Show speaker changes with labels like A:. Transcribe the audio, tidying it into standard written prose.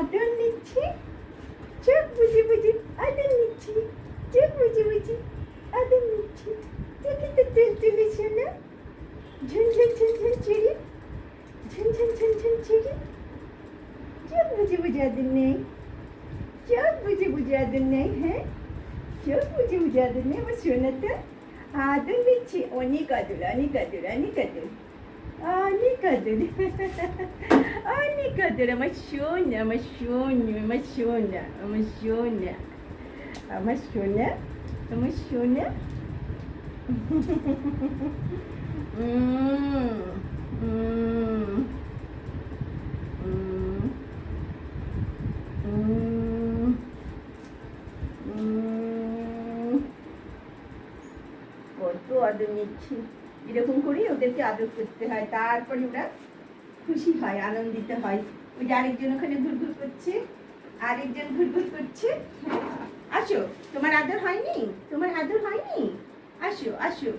A: আদর নিচ্ছি, চোখ বুঝে বুঝে আদর নিচ্ছি, চোখ বুঝে বুঝে আদর নিচ্ছি। দেখি তো তেল তুলে শোনা, ঝুনঝুন ঝুনঝুন চুড়ি, ঝুনঝুন ঝুনঝুন চুড়ি। চোখ বুঝে বুঝে আদর নেই, চোখ বুঝে বুঝে আদর নেই। হ্যাঁ, চোখ বুঝে বুঝে আদর নেই আমার সোনাটা। আদর দিচ্ছি, অনেক আদর, অনেক আদর, অনেক আদর, অনেক আদর, অনেক আদর। আমার সোনা, আমার সোনা, আমার সোনা, আমার সোনা, আমার সোনা, আমার সোনা। কত আদর নিচ্ছি, এরকম করেই ওদেরকে আদর করতে হয়, তারপরে ওরা খুশি হয়, আনন্দিত হয়। ওই যে আরেকজন ওখানে ঘুরঘুর করছে, আরেকজন ঘুরঘুর করছে। আসো, তোমার আদর হয়নি, তোমার আদর হয়নি, আসো আসো।